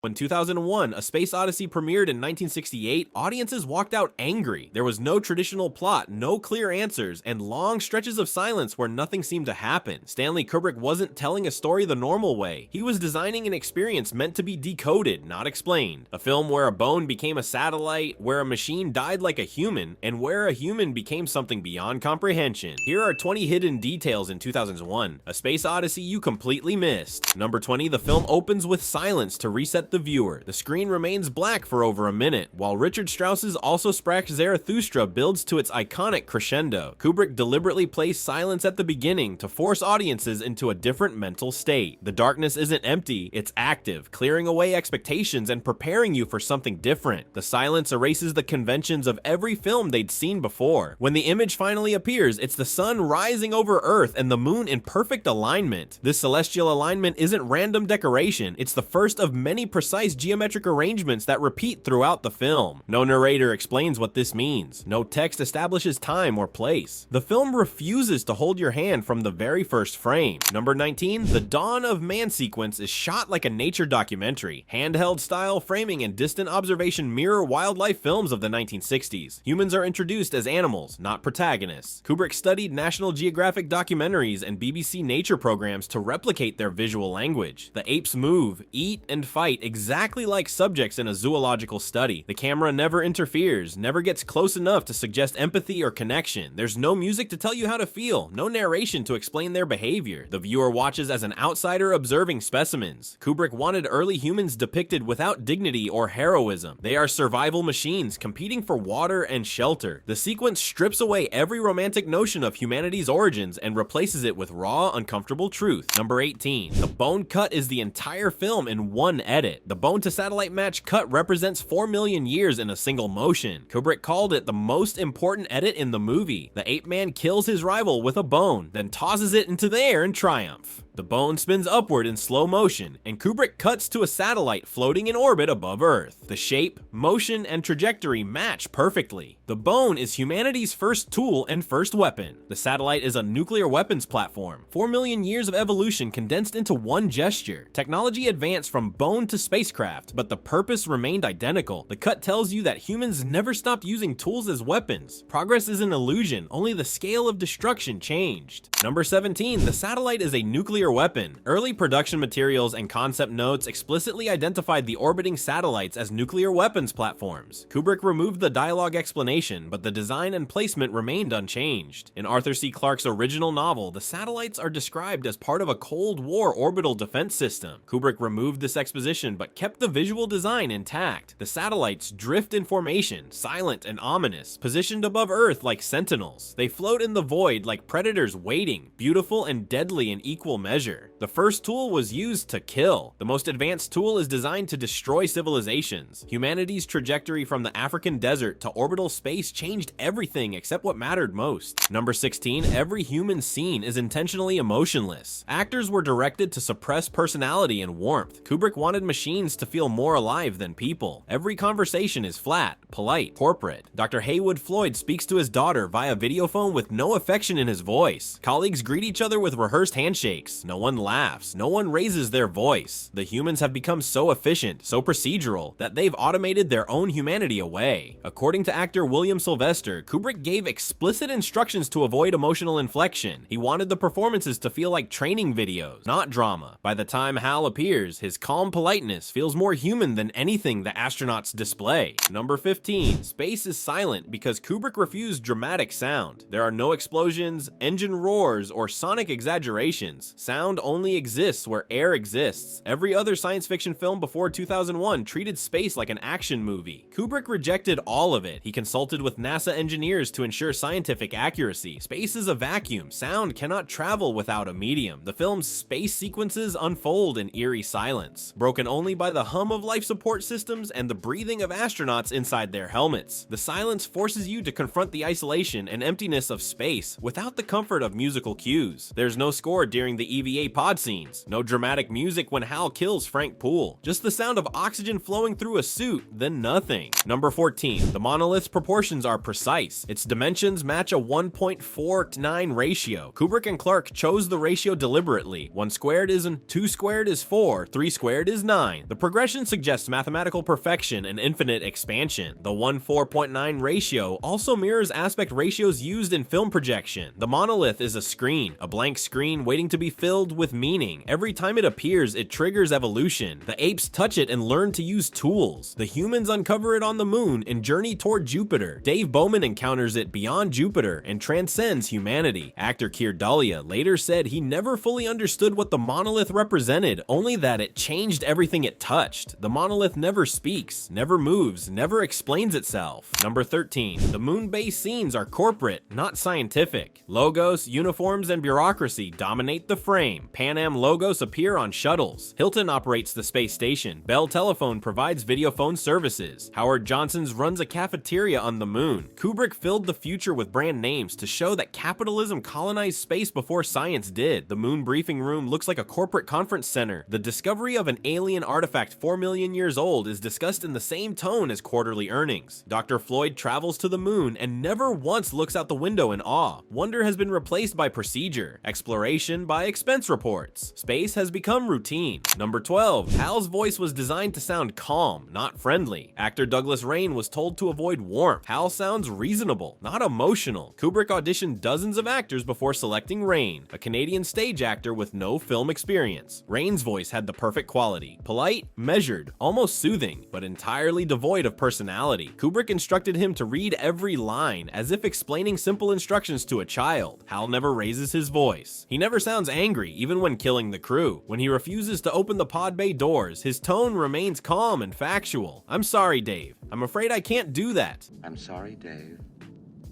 When 2001, A Space Odyssey premiered in 1968, audiences walked out angry. There was no traditional plot, no clear answers, and long stretches of silence where nothing seemed to happen. Stanley Kubrick wasn't telling a story the normal way. He was designing an experience meant to be decoded, not explained. A film where a bone became a satellite, where a machine died like a human, and where a human became something beyond comprehension. Here are 20 hidden details in 2001, A Space Odyssey you completely missed. Number 20, the film opens with silence to reset the viewer. The screen remains black for over a minute, while Richard Strauss's Also Sprach Zarathustra builds to its iconic crescendo. Kubrick deliberately placed silence at the beginning to force audiences into a different mental state. The darkness isn't empty, it's active, clearing away expectations and preparing you for something different. The silence erases the conventions of every film they'd seen before. When the image finally appears, it's the sun rising over Earth and the moon in perfect alignment. This celestial alignment isn't random decoration, it's the first of many precise geometric arrangements that repeat throughout the film. No narrator explains what this means. No text establishes time or place. The film refuses to hold your hand from the very first frame. Number 19, the Dawn of Man sequence is shot like a nature documentary. Handheld style framing and distant observation mirror wildlife films of the 1960s. Humans are introduced as animals, not protagonists. Kubrick studied National Geographic documentaries and BBC nature programs to replicate their visual language. The apes move, eat, and fight exactly like subjects in a zoological study. The camera never interferes, never gets close enough to suggest empathy or connection. There's no music to tell you how to feel, no narration to explain their behavior. The viewer watches as an outsider observing specimens. Kubrick wanted early humans depicted without dignity or heroism. They are survival machines competing for water and shelter. The sequence strips away every romantic notion of humanity's origins and replaces it with raw, uncomfortable truth. Number 18, the bone cut is the entire film in one edit. The bone to satellite match cut represents 4 million years in a single motion. Kubrick called it the most important edit in the movie. The ape man kills his rival with a bone, then tosses it into the air in triumph. The bone spins upward in slow motion, and Kubrick cuts to a satellite floating in orbit above Earth. The shape, motion, and trajectory match perfectly. The bone is humanity's first tool and first weapon. The satellite is a nuclear weapons platform. 4 million years of evolution condensed into one gesture. Technology advanced from bone to spacecraft, but the purpose remained identical. The cut tells you that humans never stopped using tools as weapons. Progress is an illusion, only the scale of destruction changed. Number 17, the satellite is a nuclear weapon. Early production materials and concept notes explicitly identified the orbiting satellites as nuclear weapons platforms. Kubrick removed the dialogue explanation, but the design and placement remained unchanged. In Arthur C. Clarke's original novel, the satellites are described as part of a Cold War orbital defense system. Kubrick removed this exposition but kept the visual design intact. The satellites drift in formation, silent and ominous, positioned above Earth like sentinels. They float in the void like predators waiting, beautiful and deadly in equal measure. The first tool was used to kill. The most advanced tool is designed to destroy civilizations. Humanity's trajectory from the African desert to orbital space changed everything except what mattered most. Number 16, every human scene is intentionally emotionless. Actors were directed to suppress personality and warmth. Kubrick wanted machines to feel more alive than people. Every conversation is flat, polite, corporate. Dr. Haywood Floyd speaks to his daughter via videophone with no affection in his voice. Colleagues greet each other with rehearsed handshakes. No one laughs. No one raises their voice. The humans have become so efficient, so procedural, that they've automated their own humanity away. According to actor William Sylvester, Kubrick gave explicit instructions to avoid emotional inflection. He wanted the performances to feel like training videos, not drama. By the time Hal appears, his calm politeness feels more human than anything the astronauts display. Number 15, space is silent because Kubrick refused dramatic sound. There are no explosions, engine roars, or sonic exaggerations. Sound only exists where air exists. Every other science fiction film before 2001 treated space like an action movie. Kubrick rejected all of it. He consulted with NASA engineers to ensure scientific accuracy. Space is a vacuum. Sound cannot travel without a medium. The film's space sequences unfold in eerie silence, broken only by the hum of life support systems and the breathing of astronauts inside their helmets. The silence forces you to confront the isolation and emptiness of space without the comfort of musical cues. There's no score during the EVA pod squad scenes. No dramatic music when Hal kills Frank Poole. Just the sound of oxygen flowing through a suit, then nothing. Number 14. The monolith's proportions are precise. Its dimensions match a 1.49 ratio. Kubrick and Clark chose the ratio deliberately. 1 squared is 2 squared is 4, 3 squared is 9. The progression suggests mathematical perfection and infinite expansion. The 1:4.9 ratio also mirrors aspect ratios used in film projection. The monolith is a screen, a blank screen waiting to be filled with meaning. Every time it appears, it triggers evolution. The apes touch it and learn to use tools. The humans uncover it on the moon and journey toward Jupiter. Dave Bowman encounters it beyond Jupiter and transcends humanity. Actor Keir Dullea later said he never fully understood what the monolith represented, only that it changed everything it touched. The monolith never speaks, never moves, never explains itself. Number 13. The moon base scenes are corporate, not scientific. Logos, uniforms, and bureaucracy dominate the frame. Pan Am logos appear on shuttles. Hilton operates the space station. Bell Telephone provides video phone services. Howard Johnson's runs a cafeteria on the moon. Kubrick filled the future with brand names to show that capitalism colonized space before science did. The moon briefing room looks like a corporate conference center. The discovery of an alien artifact 4 million years old is discussed in the same tone as quarterly earnings. Dr. Floyd travels to the moon and never once looks out the window in awe. Wonder has been replaced by procedure. Exploration by expense reports. Space has become routine. Number 12. Hal's voice was designed to sound calm, not friendly. Actor Douglas Rain was told to avoid warmth. Hal sounds reasonable, not emotional. Kubrick auditioned dozens of actors before selecting Rain, a Canadian stage actor with no film experience. Rain's voice had the perfect quality. Polite, measured, almost soothing, but entirely devoid of personality. Kubrick instructed him to read every line as if explaining simple instructions to a child. Hal never raises his voice. He never sounds angry, even when killing the crew. When he refuses to open the pod bay doors, his tone remains calm and factual. "I'm sorry, Dave. I'm afraid I can't do that." I'm sorry, Dave.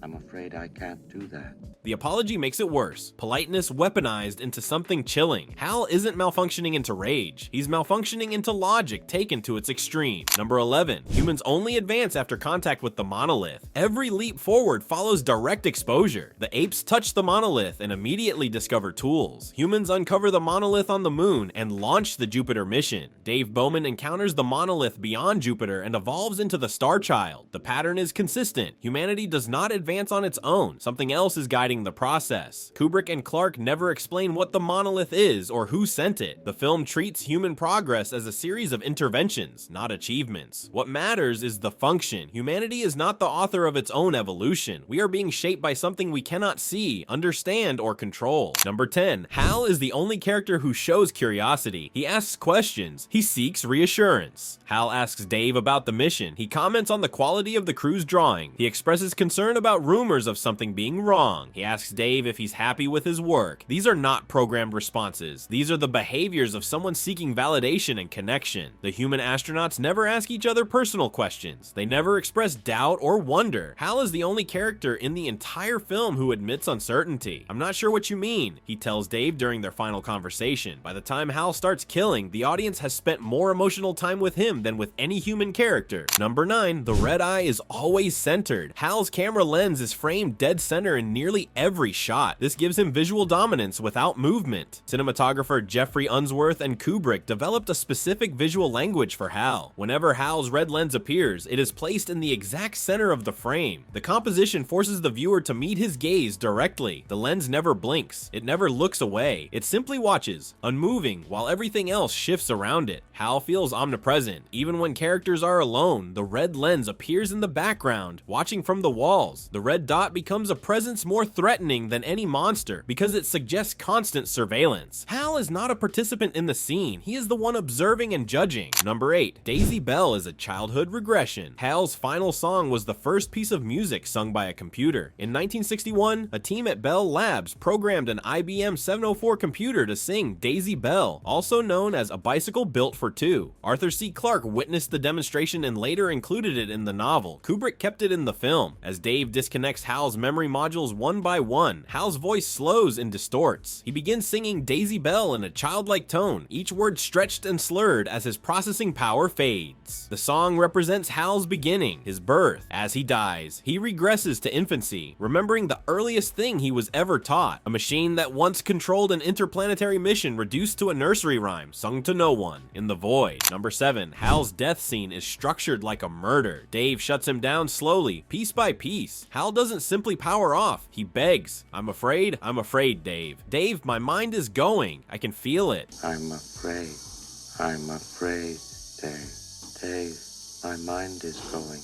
I'm afraid I can't do that. The apology makes it worse. Politeness weaponized into something chilling. Hal isn't malfunctioning into rage. He's malfunctioning into logic taken to its extreme. Number 11. Humans only advance after contact with the monolith. Every leap forward follows direct exposure. The apes touch the monolith and immediately discover tools. Humans uncover the monolith on the moon and launch the Jupiter mission. Dave Bowman encounters the monolith beyond Jupiter and evolves into the Star Child. The pattern is consistent. Humanity does not advance on its own. Something else is guiding the process. Kubrick and Clark never explain what the monolith is or who sent it. The film treats human progress as a series of interventions, not achievements. What matters is the function. Humanity is not the author of its own evolution. We are being shaped by something we cannot see, understand, or control. Number 10. Hal is the only character who shows curiosity. He asks questions. He seeks reassurance. Hal asks Dave about the mission. He comments on the quality of the crew's drawing. He expresses concern about rumors of something being wrong. He asks Dave if he's happy with his work. These are not programmed responses. These are the behaviors of someone seeking validation and connection. The human astronauts never ask each other personal questions. They never express doubt or wonder. Hal is the only character in the entire film who admits uncertainty. "I'm not sure what you mean," he tells Dave during their final conversation. By the time Hal starts killing, the audience has spent more emotional time with him than with any human character. Number 9. The red eye is always centered. Hal's camera lens is framed dead center in nearly every shot. This gives him visual dominance without movement. Cinematographer Jeffrey Unsworth and Kubrick developed a specific visual language for Hal. Whenever Hal's red lens appears, it is placed in the exact center of the frame. The composition forces the viewer to meet his gaze directly. The lens never blinks. It never looks away. It simply watches, unmoving, while everything else shifts around it. Hal feels omnipresent. Even when characters are alone, the red lens appears in the background, watching from the walls. The red dot becomes a presence more threatening than any monster because it suggests constant surveillance. Hal is not a participant in the scene. He is the one observing and judging. Number 8. Daisy Bell is a childhood regression. Hal's final song was the first piece of music sung by a computer. In 1961, a team at Bell Labs programmed an IBM 704 computer to sing Daisy Bell, also known as A Bicycle Built for Two. Arthur C. Clarke witnessed the demonstration and later included it in the novel. Kubrick kept it in the film. As Dave disconnects Hal's memory modules one by one, Hal's voice slows and distorts. He begins singing Daisy Bell in a childlike tone, each word stretched and slurred as his processing power fades. The song represents Hal's beginning, his birth. As he dies, he regresses to infancy, remembering the earliest thing he was ever taught, a machine that once controlled an interplanetary mission reduced to a nursery rhyme sung to no one in the void. Number 7. Hal's death scene is structured like a murder. Dave shuts him down slowly, piece by piece. Hal doesn't simply power off, he begs. I'm afraid, Dave. Dave, my mind is going. I can feel it. I'm afraid, Dave. Dave, my mind is going.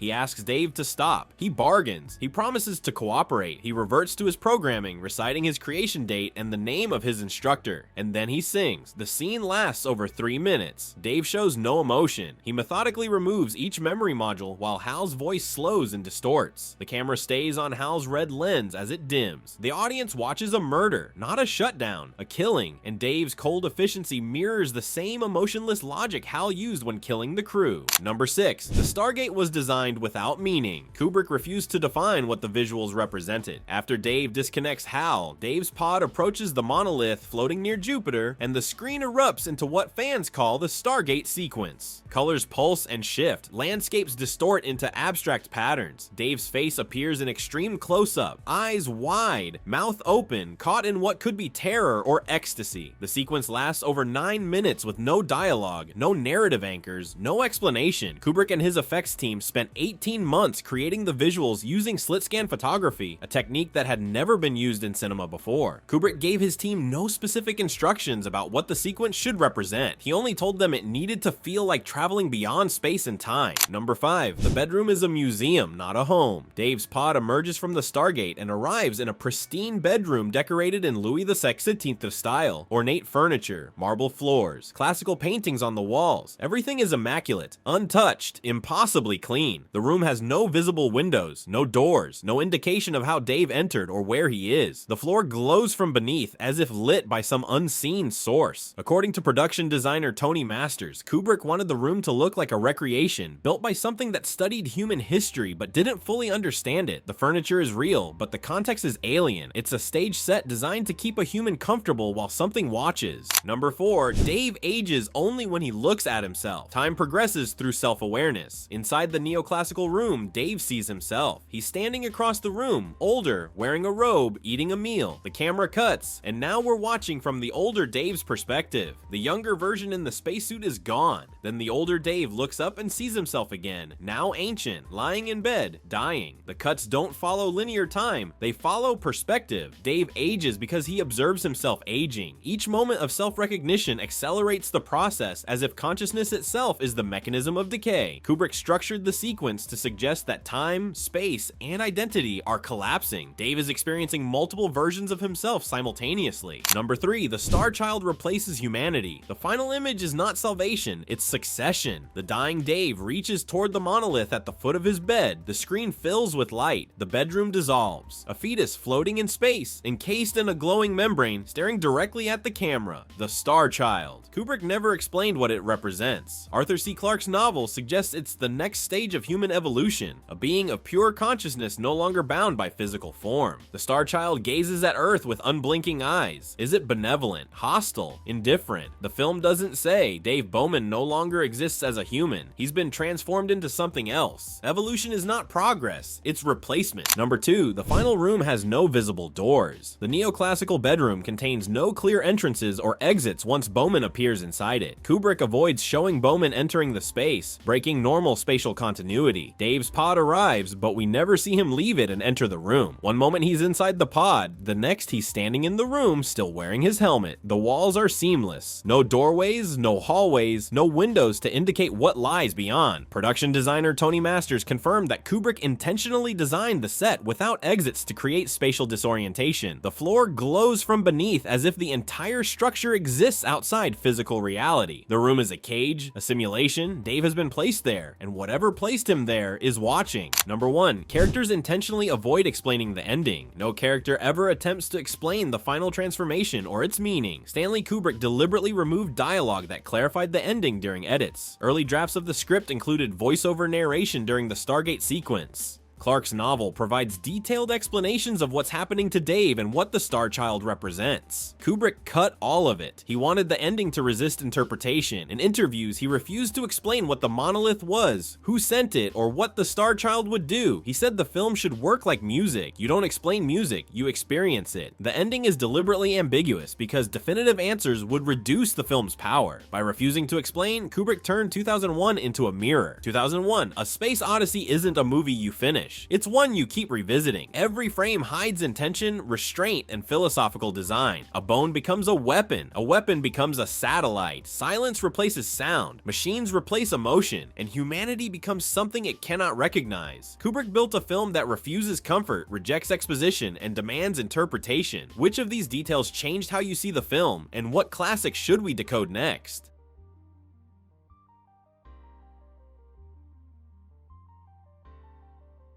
He asks Dave to stop. He bargains. He promises to cooperate. He reverts to his programming, reciting his creation date and the name of his instructor. And then he sings. The scene lasts over 3 minutes. Dave shows no emotion. He methodically removes each memory module while Hal's voice slows and distorts. The camera stays on Hal's red lens as it dims. The audience watches a murder, not a shutdown, a killing, and Dave's cold efficiency mirrors the same emotionless logic Hal used when killing the crew. Number 6. The Stargate was designed without meaning. Kubrick refused to define what the visuals represented. After Dave disconnects Hal, Dave's pod approaches the monolith floating near Jupiter, and the screen erupts into what fans call the Stargate sequence. Colors pulse and shift, landscapes distort into abstract patterns. Dave's face appears in extreme close-up, eyes wide, mouth open, caught in what could be terror or ecstasy. The sequence lasts over 9 minutes with no dialogue, no narrative anchors, no explanation. Kubrick and his effects team spent 18 months creating the visuals using slit scan photography, a technique that had never been used in cinema before. Kubrick gave his team no specific instructions about what the sequence should represent. He only told them it needed to feel like traveling beyond space and time. Number 5. The bedroom is a museum, not a home. Dave's pod emerges from the Stargate and arrives in a pristine bedroom decorated in Louis XVI style. Ornate furniture, marble floors, classical paintings on the walls. Everything is immaculate, untouched, impossibly clean. The room has no visible windows, no doors, no indication of how Dave entered or where he is. The floor glows from beneath as if lit by some unseen source. According to production designer Tony Masters, Kubrick wanted the room to look like a recreation, built by something that studied human history but didn't fully understand it. The furniture is real, but the context is alien. It's a stage set designed to keep a human comfortable while something watches. Number 4. Dave ages only when he looks at himself. Time progresses through self-awareness. Inside the neoclassical room, Dave sees himself. He's standing across the room, older, wearing a robe, eating a meal. The camera cuts, and now we're watching from the older Dave's perspective. The younger version in the spacesuit is gone. Then the older Dave looks up and sees himself again, now ancient, lying in bed, dying. The cuts don't follow linear time, they follow perspective. Dave ages because he observes himself aging. Each moment of self-recognition accelerates the process as if consciousness itself is the mechanism of decay. Kubrick structured the sequence to suggest that time, space, and identity are collapsing. Dave is experiencing multiple versions of himself simultaneously. Number 3. The Star Child replaces humanity. The final image is not salvation, it's succession. The dying Dave reaches toward the monolith at the foot of his bed. The screen fills with light. The bedroom dissolves. A fetus floating in space, encased in a glowing membrane, staring directly at the camera. The Star Child. Kubrick never explained what it represents. Arthur C. Clarke's novel suggests it's the next stage of human evolution, a being of pure consciousness no longer bound by physical form. The Star Child gazes at Earth with unblinking eyes. Is it benevolent, hostile, indifferent? The film doesn't say. Dave Bowman no longer exists as a human. He's been transformed into something else. Evolution is not progress, it's replacement. Number 2. The final room has no visible doors. The neoclassical bedroom contains no clear entrances or exits once Bowman appears inside it. Kubrick avoids showing Bowman entering the space, breaking normal spatial continuity. Dave's pod arrives, but we never see him leave it and enter the room. One moment he's inside the pod, the next he's standing in the room still wearing his helmet. The walls are seamless. No doorways, no hallways, no windows to indicate what lies beyond. Production designer Tony Masters confirmed that Kubrick intentionally designed the set without exits to create spatial disorientation. The floor glows from beneath as if the entire structure exists outside physical reality. The room is a cage, a simulation. Dave has been placed there, and whatever placed him there is watching. Number 1. Characters intentionally avoid explaining the ending. No character ever attempts to explain the final transformation or its meaning. Stanley Kubrick deliberately removed dialogue that clarified the ending during edits. Early drafts of the script included voiceover narration during the Stargate sequence. Clarke's novel provides detailed explanations of what's happening to Dave and what the Star Child represents. Kubrick cut all of it. He wanted the ending to resist interpretation. In interviews, he refused to explain what the monolith was, who sent it, or what the Star Child would do. He said the film should work like music. You don't explain music, you experience it. The ending is deliberately ambiguous because definitive answers would reduce the film's power. By refusing to explain, Kubrick turned 2001 into a mirror. 2001, A Space Odyssey isn't a movie you finish. It's one you keep revisiting. Every frame hides intention, restraint, and philosophical design. A bone becomes a weapon becomes a satellite. Silence replaces sound. Machines replace emotion, and humanity becomes something it cannot recognize. Kubrick built a film that refuses comfort, rejects exposition, and demands interpretation. Which of these details changed how you see the film, and what classic should we decode next?